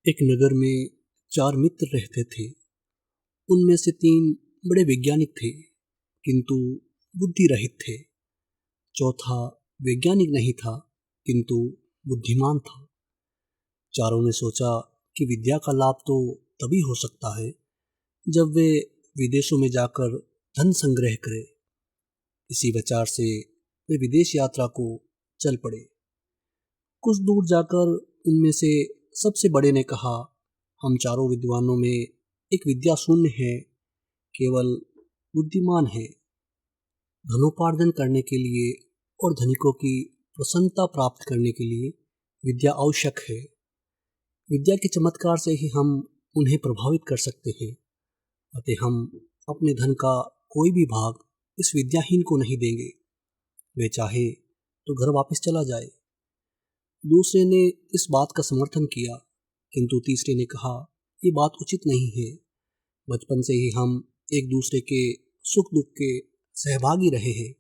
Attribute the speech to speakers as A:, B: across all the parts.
A: एक नगर में 4 मित्र रहते थे। उनमें से 3 बड़े वैज्ञानिक थे, किंतु बुद्धि रहित थे। चौथा वैज्ञानिक नहीं था, किंतु बुद्धिमान था। चारों ने सोचा कि विद्या का लाभ तो तभी हो सकता है जब वे विदेशों में जाकर धन संग्रह करें। इसी विचार से वे विदेश यात्रा को चल पड़े। कुछ दूर जाकर उनमें से सबसे बड़े ने कहा, हम चारों विद्वानों में एक विद्या शून्य है, केवल बुद्धिमान है। धनोपार्जन करने के लिए और धनिकों की प्रसन्नता प्राप्त करने के लिए विद्या आवश्यक है। विद्या के चमत्कार से ही हम उन्हें प्रभावित कर सकते हैं। अतः हम अपने धन का कोई भी भाग इस विद्याहीन को नहीं देंगे। वे चाहे तो घर वापस चला जाए। दूसरे ने इस बात का समर्थन किया, किंतु तीसरे ने कहा, ये बात उचित नहीं है। बचपन से ही हम एक दूसरे के सुख दुख के सहभागी रहे हैं।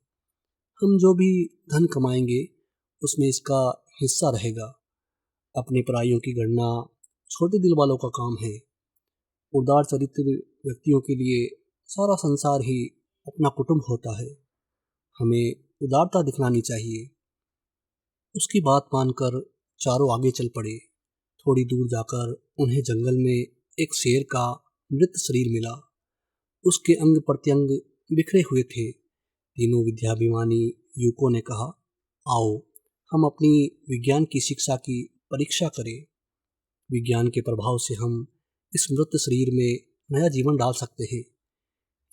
A: हम जो भी धन कमाएंगे उसमें इसका हिस्सा रहेगा। अपने पराइयों की गणना छोटे दिल वालों का काम है। उदार चरित्र व्यक्तियों के लिए सारा संसार ही अपना कुटुंब होता है। हमें उदारता दिखलानी चाहिए। उसकी बात मानकर चारों आगे चल पड़े। थोड़ी दूर जाकर उन्हें जंगल में एक शेर का मृत शरीर मिला। उसके अंग प्रत्यंग बिखरे हुए थे। तीनों विद्याभिमानी युवकों ने कहा, आओ हम अपनी विज्ञान की शिक्षा की परीक्षा करें। विज्ञान के प्रभाव से हम इस मृत शरीर में नया जीवन डाल सकते हैं।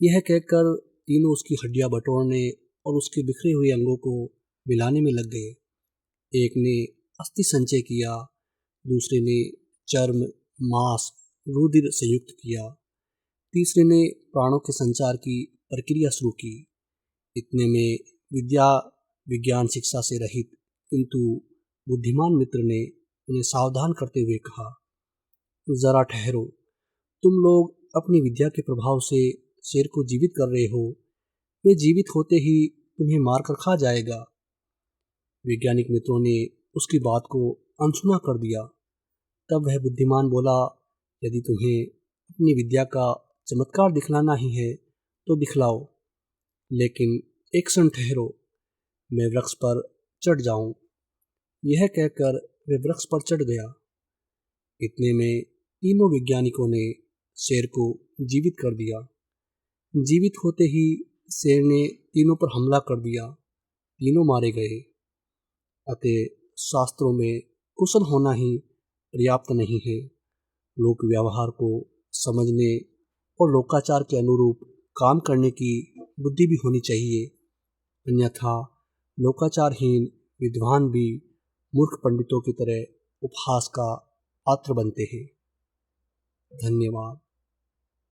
A: यह कहकर तीनों उसकी हड्डियां बटोरने और उसके बिखरे हुए अंगों को मिलाने में लग गए। एक ने अस्थि संचय किया, दूसरे ने चर्म, मांस, रुधिर संयुक्त किया, तीसरे ने प्राणों के संचार की प्रक्रिया शुरू की। इतने में विद्या विज्ञान शिक्षा से रहित किंतु बुद्धिमान मित्र ने उन्हें सावधान करते हुए कहा, जरा ठहरो। तुम लोग अपनी विद्या के प्रभाव से शेर को जीवित कर रहे हो। वे जीवित होते ही तुम्हें मारकर खा जाएगा। वैज्ञानिक मित्रों ने उसकी बात को अनसुना कर दिया। तब वह बुद्धिमान बोला, यदि तुम्हें अपनी विद्या का चमत्कार दिखलाना ही है तो दिखलाओ, लेकिन एक क्षण ठहरो, मैं वृक्ष पर चढ़ जाऊं। यह कहकर वह वृक्ष पर चढ़ गया। इतने में तीनों वैज्ञानिकों ने शेर को जीवित कर दिया। जीवित होते ही शेर ने तीनों पर हमला कर दिया। तीनों मारे गए। अतः शास्त्रों में कुशल होना ही पर्याप्त नहीं है। लोक व्यवहार को समझने और लोकाचार के अनुरूप काम करने की बुद्धि भी होनी चाहिए। अन्यथा लोकाचारहीन विद्वान भी मूर्ख पंडितों की तरह उपहास का पात्र बनते हैं। धन्यवाद।